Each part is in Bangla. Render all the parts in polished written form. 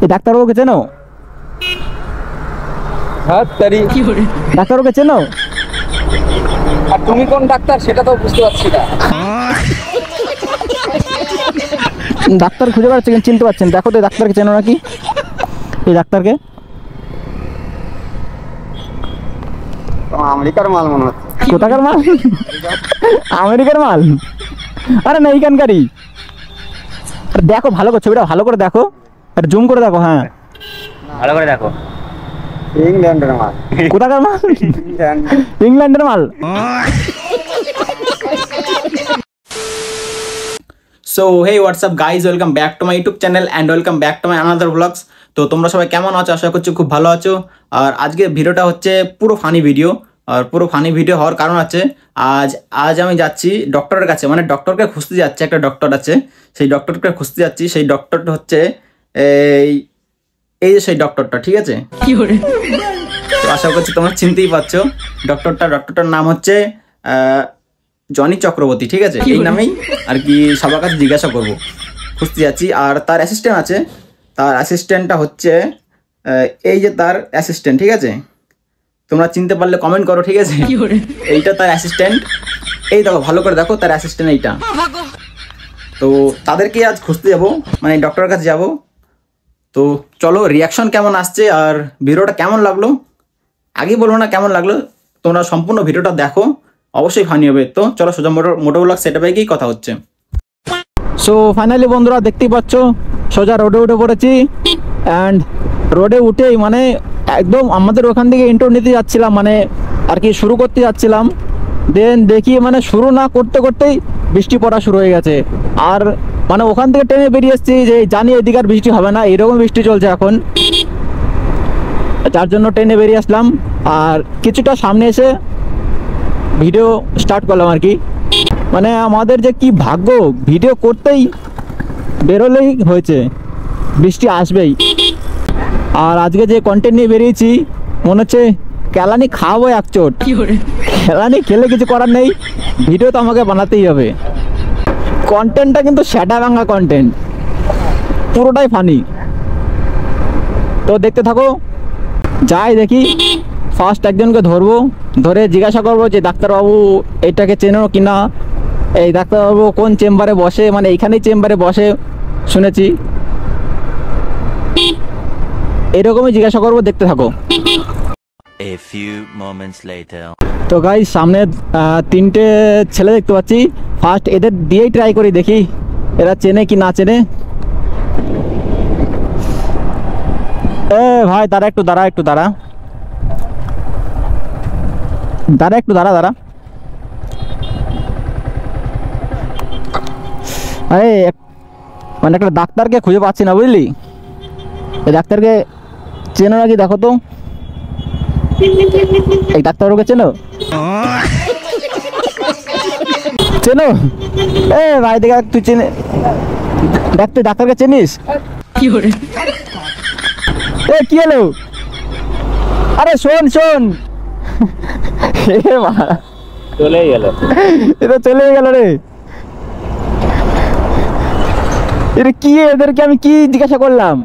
এই ডাক্তারবাবুকে চেনো? হ্যাঁ তারি ডাক্তারবাবুকে চেনো? আর তুমি কোন ডাক্তার সেটা তো বুঝতে পারছি না। ডাক্তার খুঁজে বেড়াচ্ছে কিন্তু চিনতে পারছেন। দেখো তো ডাক্তারকে চেনো নাকি? এই ডাক্তারকে আমেরিকার মাল মনে হচ্ছে। কোথাকার মাল? আমেরিকার মাল? আরে না, এইখানকারই। দেখো ভালো করে ছবিটা ভালো করে দেখো, আর জুম করে দেখো। হ্যাঁ ভালো করে দেখো। ইংল্যান্ডের মাল। কোথাকার মাল? ইংল্যান্ডের মাল। So hey WhatsApp guys, welcome back to my YouTube channel and welcome back to my another blogs. তো তোমরা সবাই কেমন আছো? আশা করছি খুব ভালো আছো। আর আজকে ভিডিওটা হচ্ছে পুরো ফানি ভিডিও। আর পুরো ফানি ভিডিও হওয়ার কারণ আছে, আজ আমি যাচ্ছি ডক্টরের কাছে, মানে ডক্টরকে খুঁজতে যাচ্ছি। একটা ডক্টর আছে, সেই ডক্টরকে খুঁজতে যাচ্ছি। সেই ডক্টরটা হচ্ছে এই যে সেই ডক্টরটা, ঠিক আছে? তো আশা করছি তোমরা চিনতেই পারছো ডক্টরটার নাম হচ্ছে জনি চক্রবর্তী, ঠিক আছে? এই নামেই আর কি সবার কাছে জিজ্ঞাসা করবো, খুঁজতে যাচ্ছি। আর তার অ্যাসিস্ট্যান্ট আছে, তার অ্যাসিস্ট্যান্টটা হচ্ছে এই যে তার অ্যাসিস্ট্যান্ট, ঠিক আছে? তোমরা চিনতে পারলে কমেন্ট করো, ঠিক আছে? এইটা তার অ্যাসিস্ট্যান্ট। এই দেখো ভালো করে দেখো, তার অ্যাসিস্ট্যান্ট এইটা। তো তাদেরকে আজ খুঁজতে যাবো, মানে ডক্টরের কাছে যাবো। তো চলো, রিয়াকশন কেমন আসছে আর ভিডিওটা কেমন লাগলো আগেই বলবো না, কেমন লাগলো তোমরা সম্পূর্ণ ভিডিওটা দেখো, অবশ্যই ফানি হবে। তো চলো সোজা মোটো ব্লগ সেটআপে গিয়ে কথা হচ্ছে। সো ফাইনালি বন্ধুরা দেখতেই পাচ্ছ, সোজা রোডে উঠে পড়েছি। অ্যান্ড রোডে উঠেই মানে একদম আমাদের ওখান থেকে ইন্টারভিউ নিতে যাচ্ছিলাম, মানে আর কি শুরু করতে যাচ্ছিলাম। দেন দেখি মানে শুরু না করতে করতেই বৃষ্টি পড়া শুরু হয়ে গেছে। আর মানে ওখান থেকে ট্রেনে বেরিয়ে এসেছি যে জানি এদিকে আর বৃষ্টি হবে না, এরকম বৃষ্টি চলছে এখন। যার জন্য ট্রেনে বেরিয়ে আসলাম। আর কিছুটা সামনে এসে ভিডিও স্টার্ট করলাম আর কি। মানে আমাদের যে কি ভাগ্য, ভিডিও করতেই বেরোলেই হয়েছে বৃষ্টি আসবেই। আর আজকে যে কন্টেন্ট নিয়ে বেরিয়েছি, মনে হচ্ছে কেলানি খাওয়াবো এক চোট। কেলানি খেলে কিছু করার নেই, ভিডিও তো আমাকে বানাতেই হবে। কন্টেন্টটা কিন্তু সেটা ভাঙা কন্টেন্ট, পুরোটাই ফানি। তো দেখতে থাকো। যাই দেখি, ফার্স্ট একজনকে ধরবো, ধরে জিজ্ঞাসা করবো যে ডাক্তারবাবু এটাকে চেনো কি না, এই ডাক্তারবাবু কোন চেম্বারে বসে, মানে এইখানেই চেম্বারে বসে শুনেছি। এরকমই জিজ্ঞাসা করবো, দেখতে থাকো। A few moments later. তো গাইস সামনে তিনটে ছেলে দেখতে পাচ্ছি। ফার্স্ট এদের দিয়েই ট্রাই করি, দেখি এরা চেনে কি না চেনে। এ ভাই দাঁড়া একটু, দাঁড়া একটু, দাঁড়া একটু, দাঁড়া। আরে মানে একটা ডাক্তারকে খুঁজে পাচ্ছি না, বুঝলি? এই ডাক্তারকে চেনো নাকি দেখো তো। এই ডাক্তারকে চেনো? এ ভাই দেখ, তুই চেনে দেখ, তুই ডাক্তারকে চিনিস? এ কি হলো? আরে শোন চলেই গেল, এটা চলে গেল রে। এটা কি, এদেরকে আমি কি জিজ্ঞাসা করলাম?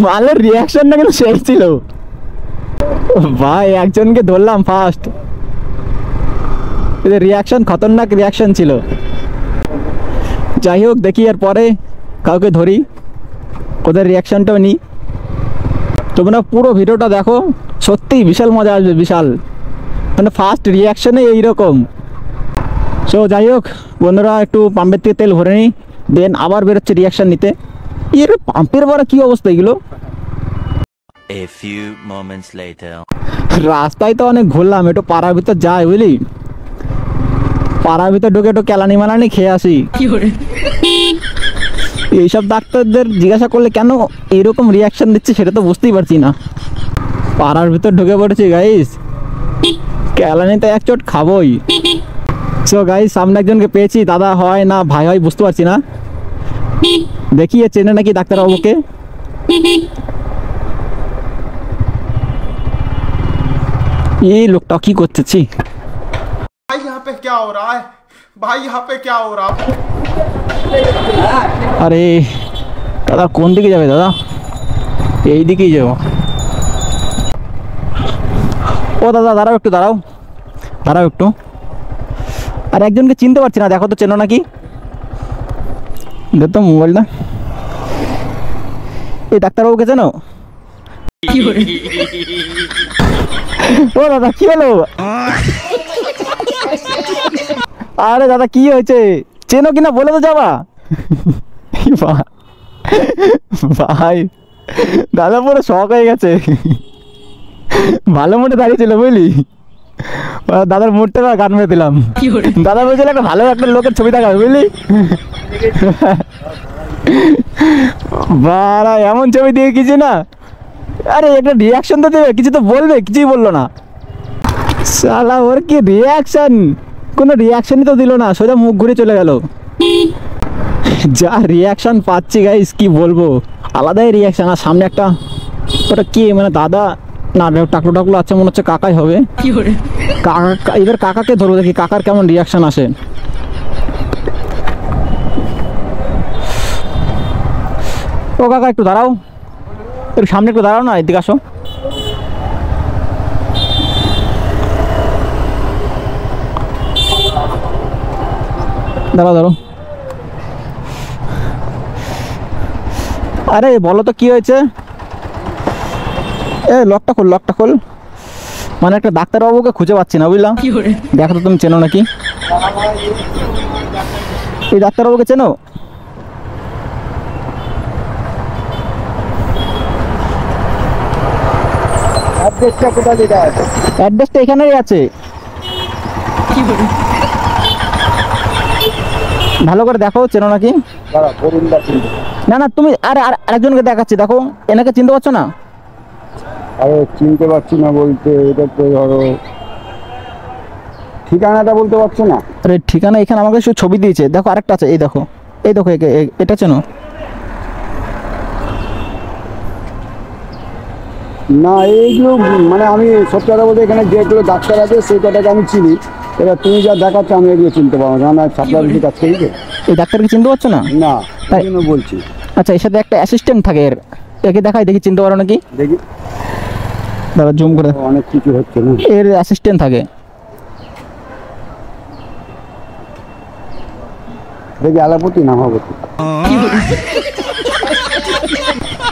মালের রিয়াকশনটা কিন্তু শেষ ছিল ভাই। একজনকে ধরলাম ফার্স্ট, এদের রিয়াকশন খতরনাক রিয়াকশন ছিল। যাই হোক, দেখি এর পরে কাউকে ধরি, ওদের রিয়াকশনটাও নিই। তোমরা পুরো ভিডিওটা দেখো, সত্যিই বিশাল মজা আসবে, বিশাল। মানে ফার্স্ট রিয়াকশনে এইরকম। সো যাই হোক বন্ধুরা, একটু পাম্পের থেকে তেল ভরে নিই, দেন আবার বেরোচ্ছে রিয়াকশন নিতে। এর পাম্পের বড় কি অবস্থা এগুলো। A few moments later. রাস্তায় তো অনেক ঘুরলাম, একটু পাড়ার ভিতর যাই, বুঝলি? পাড়ার ভিতর ঢুকে একটু কেলানি মালানি খেয়ে আসি। এইসব ডাক্তারদের জিজ্ঞাসা করলে কেন এরকম রিয়াকশন দিচ্ছে সেটা তো বুঝতেই পারছি না। পাড়ার ভিতর ঢুকে পড়েছি গাইস, কেলানি তো এক চোট খাবোই। সো গাইস সামনে একজনকে পেয়েছি, দাদা হয় না ভাই হয় বুঝতে পারছি না। দেখি এ চেনে নাকি ডাক্তারবাবুকে। এই লোকটা কি করতেছি? भाई यहाँ पे क्या हो रहा है? भाई यहाँ पे क्या हो रहा है? আরে দাদা কোন দিকে যাবে দাদা? এই দিকেই যাবো। ও দাদা দাঁড়াও একটু, দাঁড়াও দাঁড়াও একটু। আর একজনকে চিনতে পারছি না, দেখো তো চেনো নাকি? দেখো তো মোবাইলটা। এই ডাক্তারবাবুকে চেনো? ও দাদা কি হলো? আরে দাদা কি হয়েছে, চেনো কিনা বলে তো যাবা। ভাই দাদা পুরো শখ হয়ে গেছে, ভালো মোটে দাঁড়িয়েছিল বুঝলি। দাদার মুডটা গান মেরে দিলাম। দাদা বলছিল একটা ভালো একটা লোকের ছবি দেখাবে বুঝলি। বাড়া এমন ছবি দিয়ে কিছু না, আরে একটা রিয়াকশন তো দেবে, কিছু তো বলবে, কিছুই বললো না শালা। ওর কি রিয়াকশন, কোনো রিয়াকশনই তো দিল না, সোজা মুখ ঘুরে চলে গেল। যা রিয়াকশন পাচ্ছি গাইস কি বলবো, আলাদাই রিয়াকশন। আর সামনে একটা ওটা কি মানে দাদা না, টাকলো টাকলো আছে মনে হচ্ছে, কাকাই হবে। কাকা, এবার কাকাকে ধরবো, দেখি কাকার কেমন রিয়াকশন আসে। ও কাকা একটু দাঁড়াও, একটু সামনে একটু দাঁড়াও না, এদিকে আসো। দাঁড়াও দাঁড়াও। আরে বলো তো কি হয়েছে? এ লকটা খোল, লকটা খোল। মানে একটা ডাক্তারবাবুকে খুঁজে পাচ্ছি না বুঝলাম। দেখো তো তুমি চেনো নাকি? এই ডাক্তারবাবুকে চেনো? অ্যাড্রেসটা এখানেই আছে, ভালো করে দেখো চেনো নাকি। না না তুমি আরে আরেকজনকে দেখাচ্ছি, দেখো এনাকে চিনতে পারছো না? আরে চিনতে পারছি না বলতে, এটা তো ধরো ঠিকানাটা বলতে পারছো না। আরে ঠিকানা এখানে আমাকে শুধু ছবি দিয়েছে, দেখো আরেকটা আছে, এই দেখো, এই দেখো এটা চেনো? না এইগুলো মানে আমি সত্যি কথা বলতে এখানে যেগুলো ডাক্তার আছে সেই কটাকে আমি চিনি, এবার তুমি যা দেখাচ্ছ আমি এগুলো চিনতে পারবো না, ছাত্র কাছ থেকে। এই ডাক্তারকে চিনতে পারছো না? না তাই জন্য বলছি। আচ্ছা এর সাথে একটা অ্যাসিস্ট্যান্ট থাকে, একে দেখাই দেখি চিনতে পারো নাকি। দেখি দাদা জুম করে, অনেক কিছু হচ্ছে না। এর অ্যাসিস্ট্যান্ট থাকে, দেখি আলাপতি না হবতি,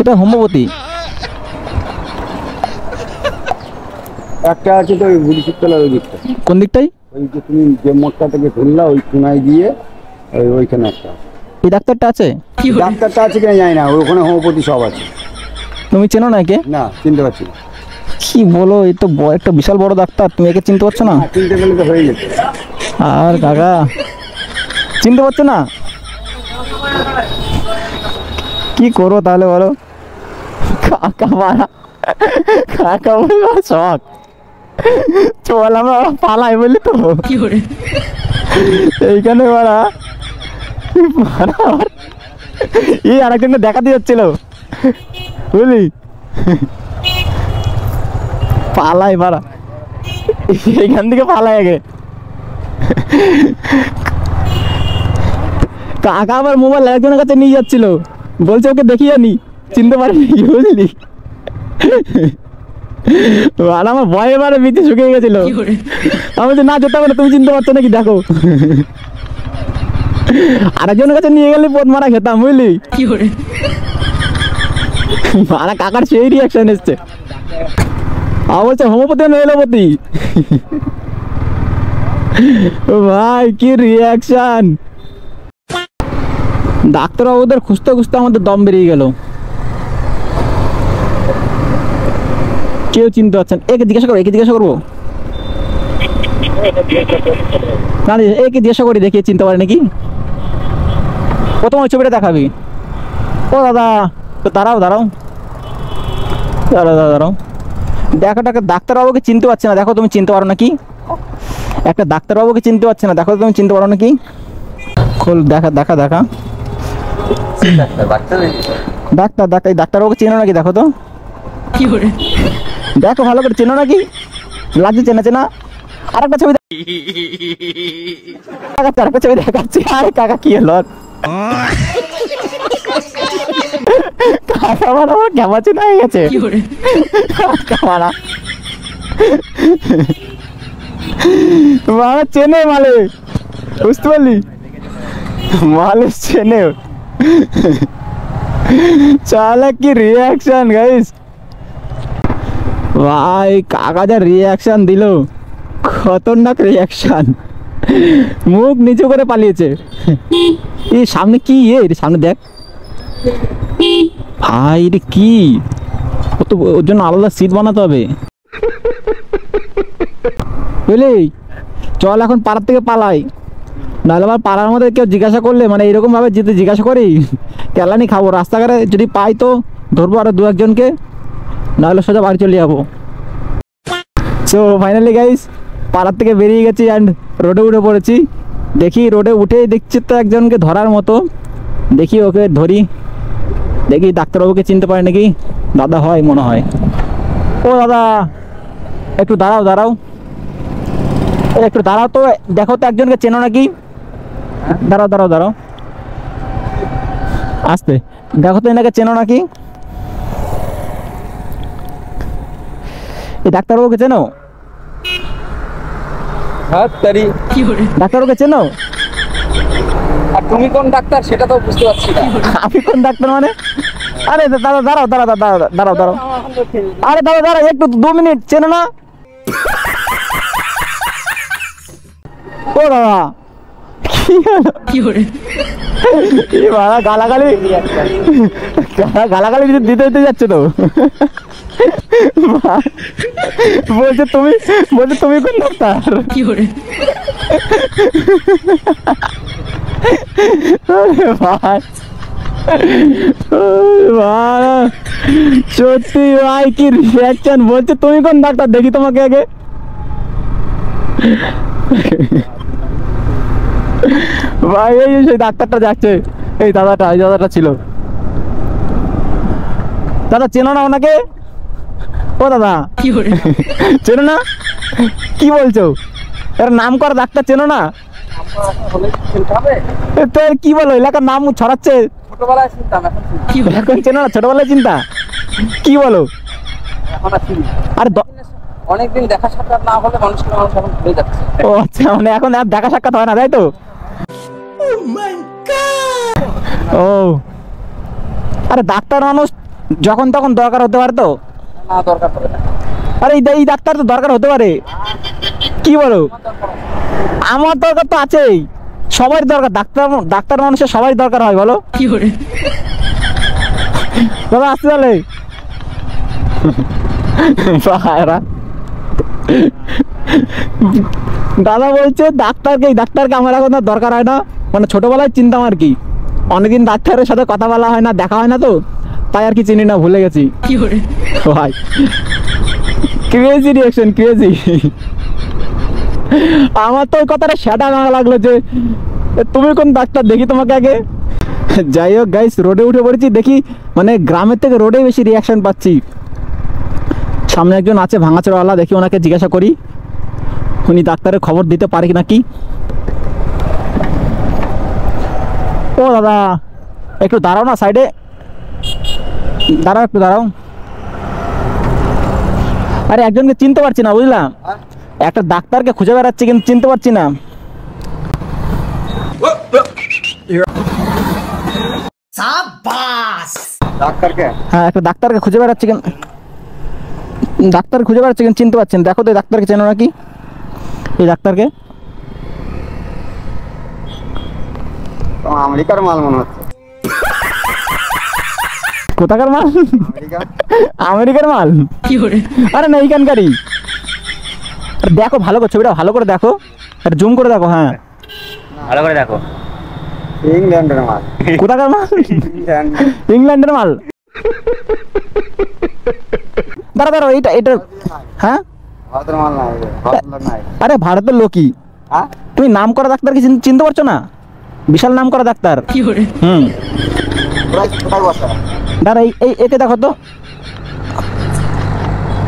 এটা হোমিওপ্যাথি। একটা আছে তো ওই বুড়িশিবতলার ওই দিকটা। কোন দিকটাই? ওই যে তুমি যে মোড়টা থেকে ঘুরলা ওই কোনায় গিয়ে ওইখানে একটা এই ডাক্তারটা আছে? ডাক্তারটা আছে কিনা জানি না, ওখানে হোমিওপ্যাথি সব আছে। তুমি চেনো না একে? না চিনতে পারছি না। কি বলো, এই তো একটা বিশাল বড় ডাক্তার, তুমি একে চিনতে পারছো না? চিনতে গেলে তো হয়ে যেত। আর কাকা চিনতে পারছো না, কি করবো তাহলে বলো? কাকা মারা, কাকা বলবো শখ, চল আমরা পালাই বলি তো এইখানে মারা। এই আরেকজনকে দেখাতে যাচ্ছিল বুঝলি, পালাই মারা, এইখান থেকে পালাই আগে। কাকা আবার মোবাইল একজনের কাছে নিয়ে যাচ্ছিল, বলছে ওকে দেখিয়ে নি, চিনতে পারিনি বুঝলি। আর আমার ভয়ে বারে বিচে শুকিয়ে গেছিল, আমি বলছি না যেতে পারে, তুমি চিনতে পারছো নাকি দেখো। আরেকজনের কাছে নিয়ে গেলে পথ মারা খেতাম বুঝলি। মারা কাকার সেই রিয়াকশন এসছে, আমার বলছে হোমিওপ্যাথি না এলোপ্যাথি। ভাই কি রিয়াকশন, ডাক্তারবাবুদের খুঁজতে খুঁজতে আমাদের দম বেরিয়ে গেল। কেউ চিনতে পারছেন, একে জিজ্ঞাসা করবো, একে জিজ্ঞাসা করবো না, একে জিজ্ঞাসা করি দেখি চিনতে পারে নাকি। প্রথম ওই ছবিটা দেখাবি। ও দাদা তো দাঁড়াও দাঁড়াও দাঁড়াও দাঁড়াও, দেখো ডাক্তারবাবুকে চিনতে পারছে না, দেখো তুমি চিনতে পারো নাকি? একটা ডাক্তারবাবুকে চিনতে পারছে না, দেখো তুমি চিনতে পারো নাকি? খোল, দেখা দেখা দেখা। ডাক্তার ডাক্তার এই ডাক্তারবাবুকে চেনো নাকি দেখো তো, দেখো ভালো করে চেনো নাকি, লাগছে চেনা চেনা। আরেকটা ছবি দেখাচ্ছি, আরেকটা ছবি দেখাচ্ছি। আরে কাকা কি হলো, আমার ক্যামাচি না হয়ে গেছে ক্যামারা মারা চেনে মালে বুঝতে পারলি মালে চেনে চালা কি রিয়াকশন গাইস ভাই কাকা যা রিয়াকশন দিল খতরনাক রিয়াকশন মুখ নিচু করে পালিয়েছে এই সামনে কি সামনে দেখ ভাই রে কি ওর জন্য আলাদা সিট বানাতে হবে বুঝলি চল এখন পাড়ার থেকে পালাই নাহলে আমার পাড়ার মধ্যে কেউ জিজ্ঞাসা করলে মানে এরকম ভাবে যেতে জিজ্ঞাসা করি কেলানি খাবো রাস্তাঘাটে যদি পাই তো ধরবো আরো 2-1 জনকে নাহলে সোজা বাড়ি চলে যাবো সো ফাইনালি গাইস পাড়ার থেকে বেরিয়ে গেছি অ্যান্ড রোডে উঠে পড়েছি দেখি রোডে উঠেই দেখছি তো একজনকে ধরার মতো দেখি ওকে ধরি দেখি ডাক্তারবাবুকে চিনতে পারে নাকি দাদা হয় মনে হয় ও দাদা একটু দাঁড়াও একটু দাঁড়াও তো দেখো তো একজনকে চেনো নাকি দাঁড়াও আস্তে দেখো তো এনাকে চেনো নাকি এই ডাক্তারবাবুকে চেনো হ্যাঁ তারি ডাক্তারবাবুকে চেনো আর তুমি কোন ডাক্তার সেটা তো বুঝতে পারছি না আমি কোন ডাক্তার মানে আরে দাঁড়াও আরে দাঁড়াও একটু 2 মিনিট চেনো না ও দাদা কি হলো এই বাবা গালাগালি দিতে যাচ্ছে তো বলছে তুমি কোন ডাক্তার কি করে ভাই সত্যি ভাই কি রিয়াকশন বলছে তুমি কোন ডাক্তার দেখি তোমাকে আগে ভাই এই সেই ডাক্তারটা যাচ্ছে এই দাদাটা ছিল দাদা চেনো না ওনাকে ও দাদা চেনো না কি বলছো এর নাম করা ডাক্তার চেনো না তোর কি বলো এলাকার নাম ছড়াচ্ছে ছোটবেলায় চিন্তা এখন চেনো না ছোটবেলায় চিন্তা কি বলো আর অনেকদিন দেখা সাক্ষাৎ না হলে মানুষ এখন ভুলে যাচ্ছে ও আচ্ছা মানে এখন আর দেখা সাক্ষাৎ হয় না তাই তো ও আরে ডাক্তার মানুষ যখন তখন দরকার হতে পারে তো না দরকার পড়ে না আরে এই ডাক্তার তো দরকার হতে পারে কি বলো আমার দরকার তো আছেই সবার দরকার ডাক্তার মানুষের সবাই দরকার হয় বলো কি করে দাদা আসতে তাহলে দাদা বলছে ডাক্তারকে আমার এখন দরকার হয় না মানে ছোটবেলায় চিনতাম আর কি অনেকদিন ডাক্তারের সাথে কথা বলা হয় না দেখা হয় না তো তাই আর কি চিনি না ভুলে গেছি কি করে ভাই ক্রেজি রিঅ্যাকশন ক্রেজি আমার তো ওই কথাটা সেটা না লাগলো যে তুমি কোন ডাক্তার দেখি তোমাকে আগে যাই হোক গাইস রোডে উঠে পড়েছি দেখি মানে গ্রামের থেকে রোডে বেশি রিঅ্যাকশন পাচ্ছি সামনে একজন আছে ভাঙাচোরাওয়ালা দেখি ওনাকে জিজ্ঞাসা করি উনি ডাক্তারের খবর দিতে পারে নাকি ও দাদা একটু দাঁড়াও না সাইডে দাঁড়াও আরে একজনকে চিনতে পারছি না বুঝলাম একটা ডাক্তারকে খুঁজে বেড়াচ্ছি কিন্তু চিনতে পারছি না ডাক্তারকে হ্যাঁ একটা ডাক্তারকে খুঁজে বেড়াচ্ছি কিন্তু চিনতে পারছেন দেখো তো এই ডাক্তারকে চেনো নাকি এই ডাক্তারকে আমেরিকার মাল মনে হচ্ছে কোথাকার মাল আমেরিকার মাল কি করে আরে না এইখানকারই দেখো ভালো করে ছবিটা ভালো করে দেখো আর জুম করে দেখো হ্যাঁ ভালো করে দেখো ইংল্যান্ডের মাল কোথাকার মাল ইংল্যান্ডের মাল দাঁড়া এটা হ্যাঁ ভারতের মাল নাই ভারতের লোক নাই আরে ভারতের লোকই হ্যাঁ তুমি নাম করা ডাক্তারকে চিনতে পারছো না বিশাল নাম করা ডাক্তার কোথায় বসা দাঁড়া একে দেখো তো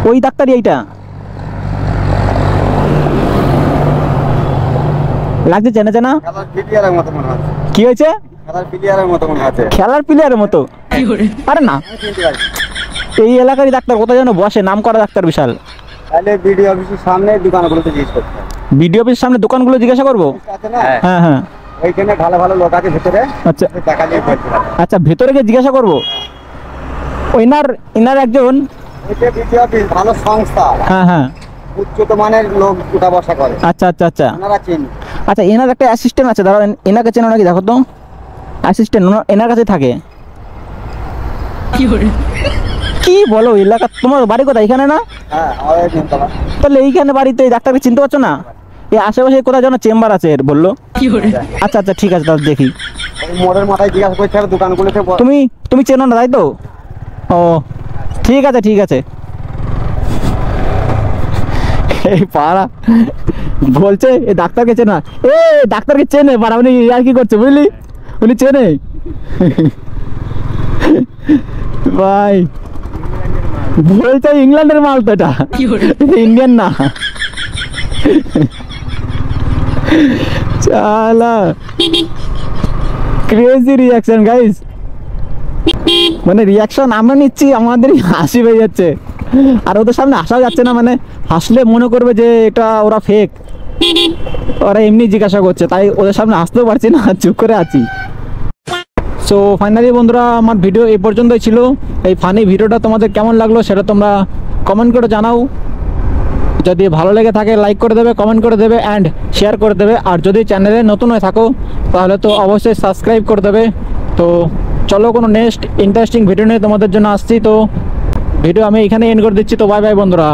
ওই ডাক্তারই এইটা লাগছে চেনা ভিডিওর মতো মনে হচ্ছে কি হয়েছে খেলার প্লেয়ারের মতো মনে আছে। খেলার প্লেয়ারের মতো? আরে না, এই এলাকারই ডাক্তার কোথায় যেন বসে, নাম করা ডাক্তার বিশাল। তাহলে বিডিও অফিসের সামনে দোকানগুলোতে জিজ্ঞেস করতে হবে। বিডিও অফিসের সামনে দোকানগুলো জিজ্ঞাসা করবো? আছে না? হ্যাঁ হ্যাঁ। ওইখানে ভালো ভালো লোক আছে ভেতরে, আচ্ছা দেখা দিয়ে বলতে পারে। আচ্ছা, ভেতরে গিয়ে জিজ্ঞাসা করবো। ইনার একজন, এটা বিডিও অফিস ভালো সংস্থা, হ্যাঁ হ্যাঁ, উচ্চত মানের লোক উঠা বসা করে। আচ্ছা আচ্ছা আচ্ছা ওনারা চিনি। আচ্ছা, এনার একটা অ্যাসিস্ট্যান্ট আছে, দাঁড়াও এনাকে চেনো নাকি দেখো তো। অ্যাসিস্ট্যান্ট এনার কাছে থাকে। কি বলো, এলাকা তোমার বাড়ি কোথায়? এখানে না? হ্যাঁ, আমাদের নিমতলা। তাহলে এইখানে বাড়িতে এই ডাক্তারকে চিনতে পারছো না? এই আশেপাশে কোথায় যেন চেম্বার আছে এর বললো। আচ্ছা আচ্ছা ঠিক আছে, তাহলে দেখি। ওই মোড়ের মাথায় জিজ্ঞাসা করতে হবে দোকানগুলোতে। তুমি চেনো না তাই তো? ও ঠিক আছে ঠিক আছে। এই পাড়া বলছে এই ডাক্তারকে চেনা, এ ডাক্তারকে চেনে পাড়া, উনি আর কি করছে বুঝলি, উনি চেনে ভাই। বলছে ইংল্যান্ডের মাল তো, এটা ইন্ডিয়ান না। চালা ক্রেজি রিয়াকশন গাইস, মানে রিয়াকশন আমরা নিচ্ছি, আমাদের হাসি পেয়ে যাচ্ছে, আর ওদের সামনে হাসাও যাচ্ছে না। মানে হাসলে মনে করবে যে এটা ওরা ফেক, ওরা এমনি জিজ্ঞাসা করছে, তাই ওদের সামনে হাসতেও পারছি না, চুপ করে আছি। সো ফাইনালি বন্ধুরা, আমার ভিডিও এই পর্যন্তই ছিল। এই ফানি ভিডিওটা তোমাদের কেমন লাগলো সেটা তোমরা কমেন্ট করে জানাও। যদি ভালো লেগে থাকে লাইক করে দেবে, কমেন্ট করে দেবে অ্যান্ড শেয়ার করে দেবে। আর যদি চ্যানেলে নতুন হয়ে থাকো তাহলে তো অবশ্যই সাবস্ক্রাইব করে দেবে। তো চলো, কোনো নেক্সট ইন্টারেস্টিং ভিডিও নিয়ে তোমাদের জন্য আসছি। তো ভিডিও আমি এখানে এন্ড করে দিচ্ছি। তো বাই বাই বন্ধুরা।